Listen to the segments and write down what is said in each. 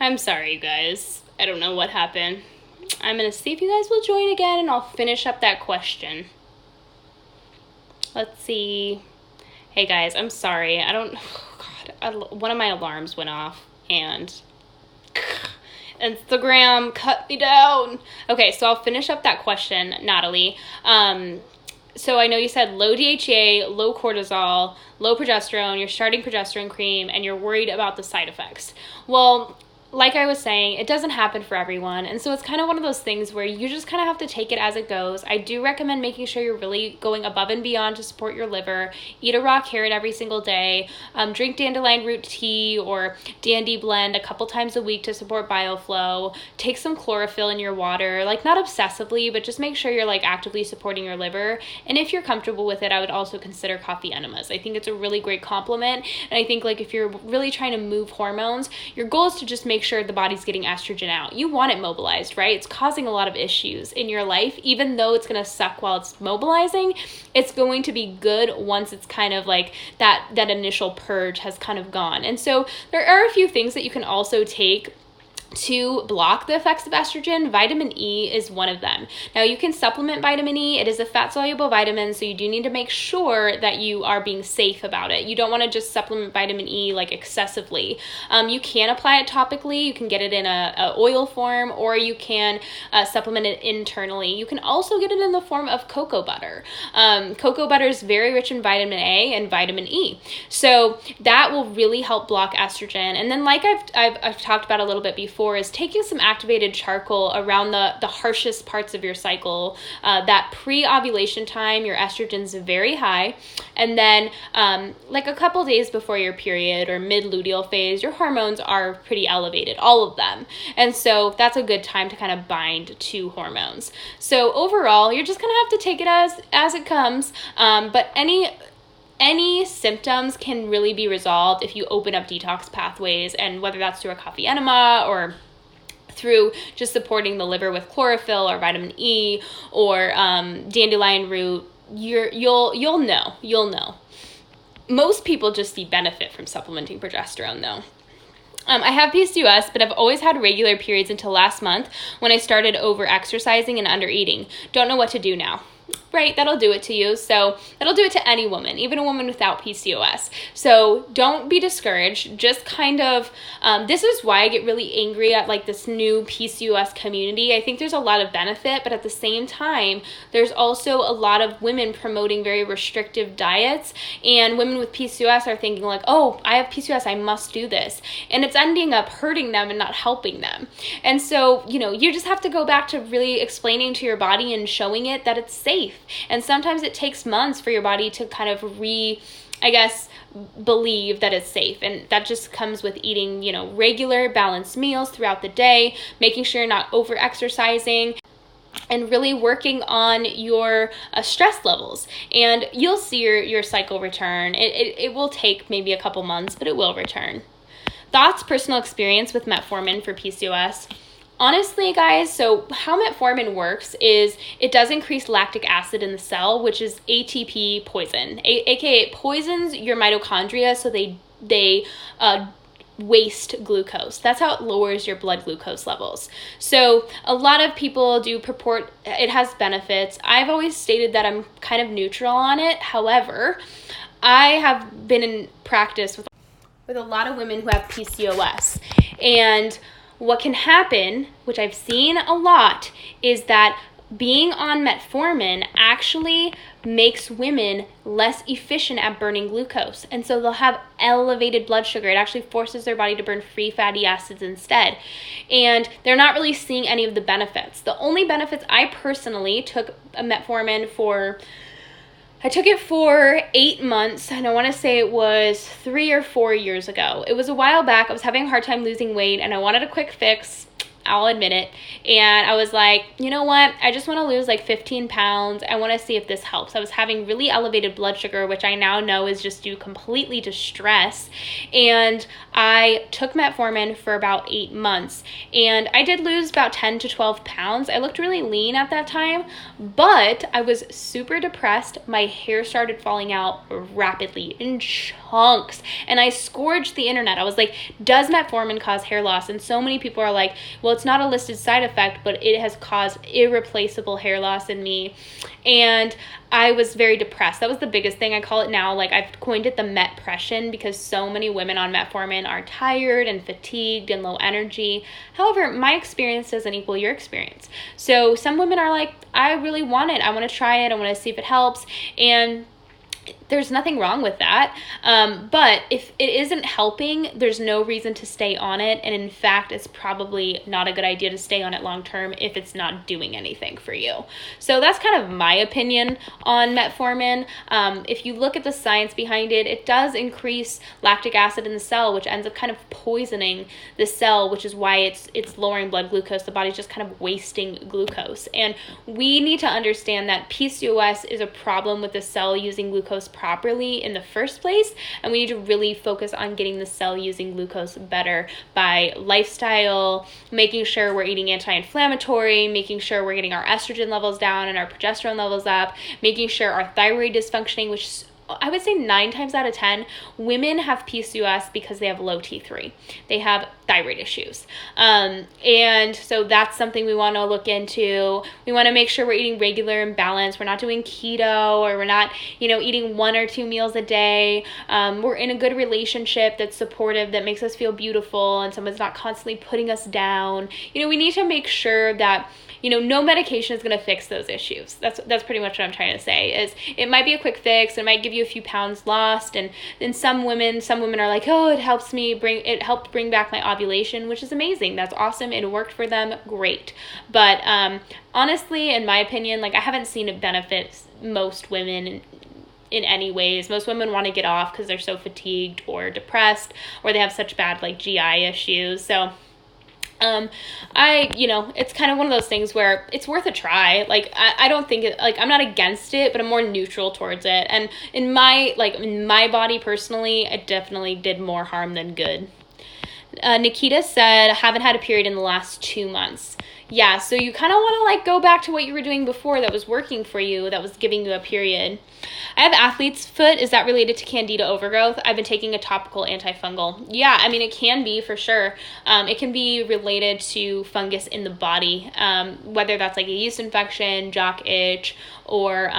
I'm sorry, you guys. I don't know what happened. I'm going to see if you guys will join again, and I'll finish up that question. Let's see. Hey, guys, I'm sorry. One of my alarms went off, and Instagram cut me down. Okay, so I'll finish up that question, Natalie. So I know you said low DHEA, low cortisol, low progesterone, you're starting progesterone cream, and you're worried about the side effects. Well, like I was saying, it doesn't happen for everyone. And so it's kind of one of those things where you just kind of have to take it as it goes. I do recommend making sure you're really going above and beyond to support your liver. Eat a raw carrot every single day. Drink dandelion root tea or dandy blend a couple times a week to support bile flow. Take some chlorophyll in your water, like not obsessively, but just make sure you're like actively supporting your liver. And if you're comfortable with it, I would also consider coffee enemas. I think it's a really great complement. And I think like if you're really trying to move hormones, your goal is to just make sure the body's getting estrogen out. You want it mobilized, right? It's causing a lot of issues in your life. Even though it's going to suck while it's mobilizing, it's going to be good once it's kind of like that initial purge has kind of gone. And so there are a few things that you can also take to block the effects of estrogen. Vitamin E is one of them. Now you can supplement vitamin E. It is a fat soluble vitamin, so you do need to make sure that you are being safe about it. You don't want to just supplement vitamin E like excessively. You can apply it topically. You can get it in a oil form, or you can supplement it internally. You can also get it in the form of cocoa butter. Cocoa butter is very rich in vitamin A and vitamin E, so that will really help block estrogen. And then like I've talked about a little bit before, is taking some activated charcoal around the harshest parts of your cycle. That pre-ovulation time, your estrogen's very high. And then like a couple days before your period or mid-luteal phase, your hormones are pretty elevated, all of them. And so that's a good time to kind of bind to hormones. So overall, you're just going to have to take it as it comes. But any symptoms can really be resolved if you open up detox pathways, and whether that's through a coffee enema or through just supporting the liver with chlorophyll or vitamin E or dandelion root, you'll know. Most people just see benefit from supplementing progesterone though. I have PCOS, but I've always had regular periods until last month when I started over exercising and under eating. Don't know what to do now. Right, that'll do it to you. So that'll do it to any woman, even a woman without PCOS. So don't be discouraged. Just kind of, this is why I get really angry at like this new PCOS community. I think there's a lot of benefit, but at the same time, there's also a lot of women promoting very restrictive diets, and women with PCOS are thinking like, oh, I have PCOS, I must do this. And it's ending up hurting them and not helping them. And so, you just have to go back to really explaining to your body and showing it that it's safe. And sometimes it takes months for your body to kind of believe that it's safe. And that just comes with eating, regular balanced meals throughout the day, making sure you're not over exercising, and really working on your stress levels. And you'll see your cycle return. It will take maybe a couple months, but it will return. Thoughts, personal experience with metformin for PCOS. Honestly, guys, so how metformin works is it does increase lactic acid in the cell, which is ATP poison, aka it poisons your mitochondria, so they waste glucose. That's how it lowers your blood glucose levels. So a lot of people do purport it has benefits. I've always stated that I'm kind of neutral on it. However, I have been in practice with a lot of women who have PCOS, and what can happen, which I've seen a lot, is that being on metformin actually makes women less efficient at burning glucose. And so they'll have elevated blood sugar. It actually forces their body to burn free fatty acids instead. And they're not really seeing any of the benefits. The only benefits, I personally took a metformin for 8 months, and I want to say it was 3 or 4 years ago. It was a while back. I was having a hard time losing weight, and I wanted a quick fix. I'll admit it. And I was like, you know what? I just want to lose like 15 pounds. I want to see if this helps. I was having really elevated blood sugar, which I now know is just due completely to stress. And I took metformin for about 8 months. And I did lose about 10 to 12 pounds. I looked really lean at that time, but I was super depressed. My hair started falling out rapidly in chunks. chunks. And I scourged the internet. I was like, does metformin cause hair loss? And so many people are like, well, it's not a listed side effect, but it has caused irreplaceable hair loss in me. And I was very depressed. That was the biggest thing. I call it now, like I've coined it the metpression, because so many women on metformin are tired and fatigued and low energy. However, my experience doesn't equal your experience. So some women are like, I really want it. I want to try it. I want to see if it helps. And there's nothing wrong with that. But if it isn't helping, there's no reason to stay on it. And in fact, it's probably not a good idea to stay on it long term if it's not doing anything for you. So that's kind of my opinion on metformin. If you look at the science behind it, it does increase lactic acid in the cell, which ends up kind of poisoning the cell, which is why it's lowering blood glucose. The body's just kind of wasting glucose. And we need to understand that PCOS is a problem with the cell using glucose properly in the first place, and we need to really focus on getting the cell using glucose better by lifestyle, making sure we're eating anti-inflammatory, making sure we're getting our estrogen levels down and our progesterone levels up, making sure our thyroid is functioning, which I would say 9 times out of 10, women have PCOS because they have low T3. They have thyroid issues. And so that's something we want to look into. We want to make sure we're eating regular and balanced. We're not doing keto, or we're not, eating 1 or 2 meals a day. We're in a good relationship that's supportive, that makes us feel beautiful, and someone's not constantly putting us down. We need to make sure that no medication is going to fix those issues. That's pretty much what I'm trying to say. Is it might be a quick fix. It might give you a few pounds lost. And then some women are like, oh, it helped bring back my ovulation, which is amazing. That's awesome. It worked for them. Great. But honestly, in my opinion, I haven't seen it benefit most women in any ways. Most women want to get off because they're so fatigued or depressed, or they have such bad GI issues. So it's kind of one of those things where it's worth a try. I don't think I'm not against it, but I'm more neutral towards it. And in my body personally, it definitely did more harm than good. Nikita said, haven't had a period in the last 2 months. Yeah, so you kind of want to go back to what you were doing before that was working for you, that was giving you a period. I have athlete's foot. Is that related to candida overgrowth? I've been taking a topical antifungal. Yeah, it can be for sure. It can be related to fungus in the body, whether that's a yeast infection, jock itch, or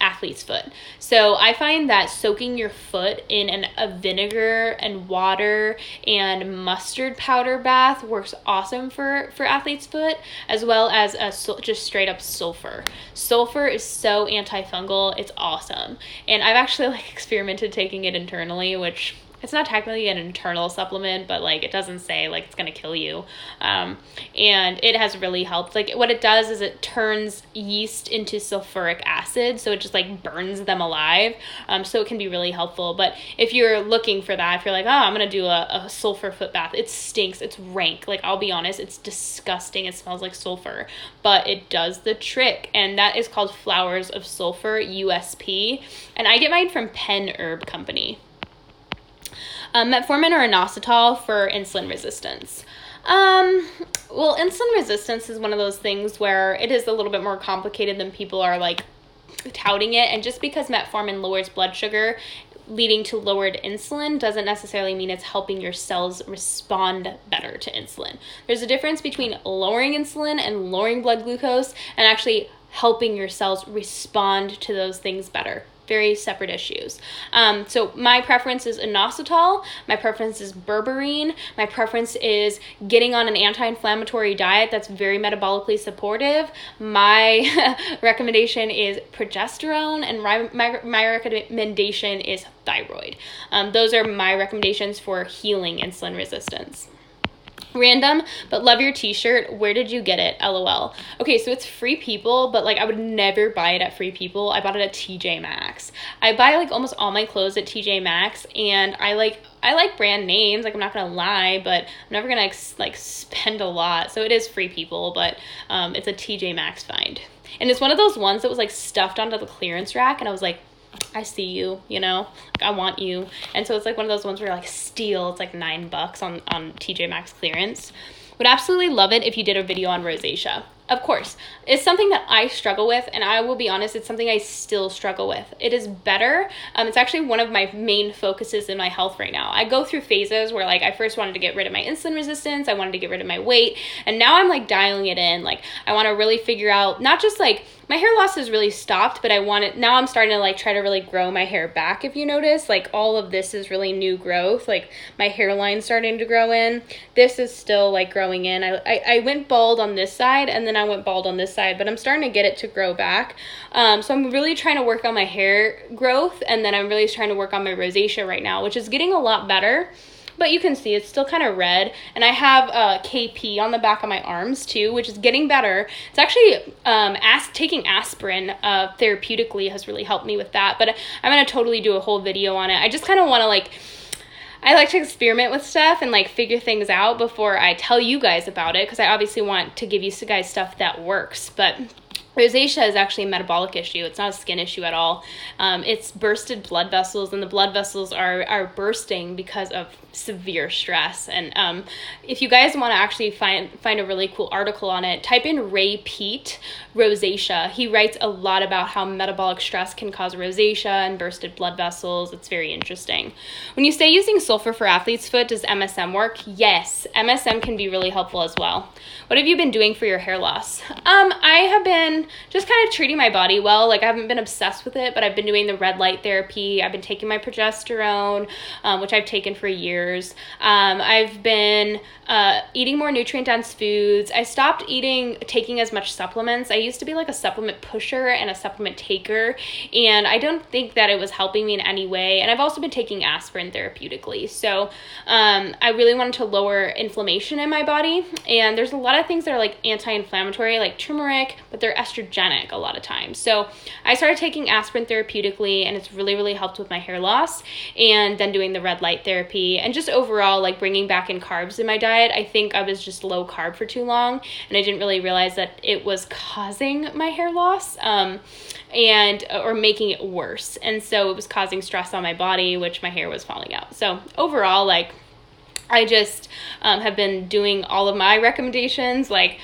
athlete's foot. So I find that soaking your foot in a vinegar and water and mustard powder bath works awesome for athlete's foot, as well as just straight up sulfur. Sulfur is so antifungal. It's awesome. And I've actually experimented taking it internally, which it's not technically an internal supplement, but it doesn't say it's going to kill you. And it has really helped. What it does is it turns yeast into sulfuric acid. So it just burns them alive. So it can be really helpful. But if you're looking for that, if you're I'm going to do a sulfur foot bath, it stinks. It's rank. I'll be honest, it's disgusting. It smells like sulfur, but it does the trick. And that is called Flowers of Sulfur, USP. And I get mine from Penn Herb Company. Metformin or inositol for insulin resistance. Well, insulin resistance is one of those things where it is a little bit more complicated than people are touting it. And just because metformin lowers blood sugar, leading to lowered insulin, doesn't necessarily mean it's helping your cells respond better to insulin. There's a difference between lowering insulin and lowering blood glucose and actually helping your cells respond to those things better. Very separate issues. So my preference is inositol. My preference is berberine. My preference is getting on an anti-inflammatory diet that's very metabolically supportive. My recommendation is progesterone, and my recommendation is thyroid. Those are my recommendations for healing insulin resistance. Random, but love your t-shirt. Where did you get it? LOL. Okay, so it's Free People, but I would never buy it at Free People. I bought it at TJ Maxx. I buy almost all my clothes at TJ Maxx, and I like brand names. I'm not gonna lie, but I'm never gonna spend a lot. So it is Free People, but it's a TJ Maxx find, and it's one of those ones that was stuffed onto the clearance rack, and I was like, I see you, I want you. And so it's one of those ones where steal. It's $9 on TJ Maxx clearance. Would absolutely love it if you did a video on rosacea. Of course, it's something that I struggle with, and I will be honest, it's something I still struggle with. It is better. It's actually one of my main focuses in my health right now. I go through phases where like I first wanted to get rid of my insulin resistance, I wanted to get rid of my weight, and now I'm like dialing it in. Like I want to really figure out, not just like my hair loss has really stopped, but now I'm starting to like try to really grow my hair back. If you notice, like all of this is really new growth. Like my hairline's starting to grow in. This is still like growing in. I went bald on this side, and then I went bald on this side, but I'm starting to get it to grow back. So I'm really trying to work on my hair growth, and then I'm really trying to work on my rosacea right now, which is getting a lot better. But you can see it's still kind of red, and I have KP on the back of my arms too, which is getting better. It's actually taking aspirin therapeutically has really helped me with that, but I'm going to totally do a whole video on it. I just kind of want to I like to experiment with stuff and like figure things out before I tell you guys about it, because I obviously want to give you guys stuff that works. But rosacea is actually a metabolic issue. It's not a skin issue at all. It's bursted blood vessels, and the blood vessels are bursting because of severe stress. And if you guys want to actually find a really cool article on it, type in Ray Peat rosacea. He writes a lot about how metabolic stress can cause rosacea and bursted blood vessels. It's very interesting. When you say using sulfur for athlete's foot, does MSM work? Yes, MSM can be really helpful as well. What have you been doing for your hair loss? I have been just kind of treating my body well. Like I haven't been obsessed with it, but I've been doing the red light therapy. I've been taking my progesterone, which I've taken for years. I've been eating more nutrient-dense foods. I stopped taking as much supplements. I used to be like a supplement pusher and a supplement taker, and I don't think that it was helping me in any way. And I've also been taking aspirin therapeutically. So I really wanted to lower inflammation in my body, and there's a lot of things that are like anti-inflammatory, like turmeric, but they're estrogenic a lot of times. So I started taking aspirin therapeutically, and it's really, really helped with my hair loss, and then doing the red light therapy, and just overall like bringing back in carbs in my diet. I think I was just low carb for too long, and I didn't really realize that it was causing my hair loss or making it worse. And so it was causing stress on my body, which my hair was falling out. So overall, like I just have been doing all of my recommendations. Like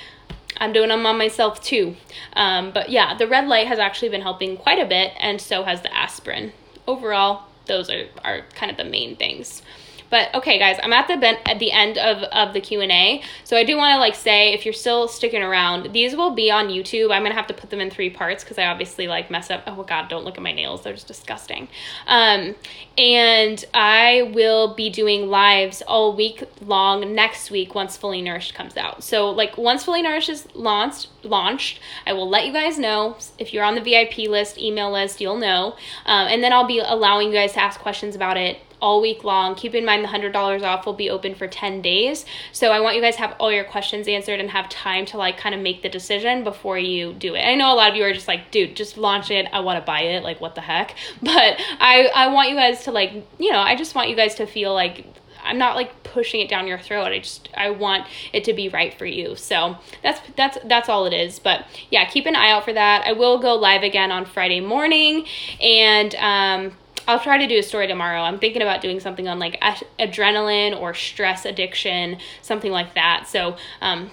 I'm doing them on myself too. But yeah, the red light has actually been helping quite a bit, and so has the aspirin. Overall, those are kind of the main things. But okay, guys, I'm at the end of the Q&A. So I do want to like say, if you're still sticking around, these will be on YouTube. I'm going to have to put them in 3 parts because I obviously like mess up. Oh God, don't look at my nails. They're just disgusting. And I will be doing lives all week long next week once Fully Nourished comes out. So like once Fully Nourished is launched, I will let you guys know. If you're on the VIP list, email list, you'll know. And then I'll be allowing you guys to ask questions about it all week long. Keep in mind the $100 off will be open for 10 days. So I want you guys to have all your questions answered and have time to like kind of make the decision before you do it. I know a lot of you are just like, dude, just launch it. I want to buy it. Like what the heck? But I want you guys to like, I just want you guys to feel like I'm not like pushing it down your throat. I want it to be right for you. So that's all it is. But yeah, keep an eye out for that. I will go live again on Friday morning, and I'll try to do a story tomorrow. I'm thinking about doing something on like adrenaline or stress addiction, something like that. So I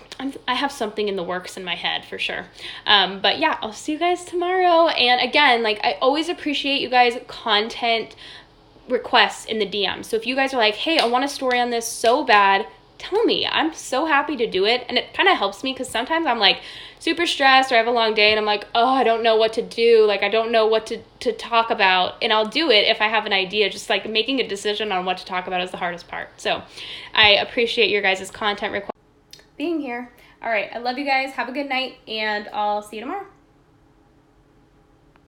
have something in the works in my head for sure. But yeah, I'll see you guys tomorrow. And again, like I always appreciate you guys' content requests in the DM. So if you guys are like, hey, I want a story on this so bad, tell me. I'm so happy to do it. And it kind of helps me because sometimes I'm like super stressed or I have a long day and I'm like, oh, I don't know what to do. Like, I don't know what to talk about. And I'll do it if I have an idea. Just like making a decision on what to talk about is the hardest part. So I appreciate your guys' content request being here. All right. I love you guys. Have a good night, and I'll see you tomorrow.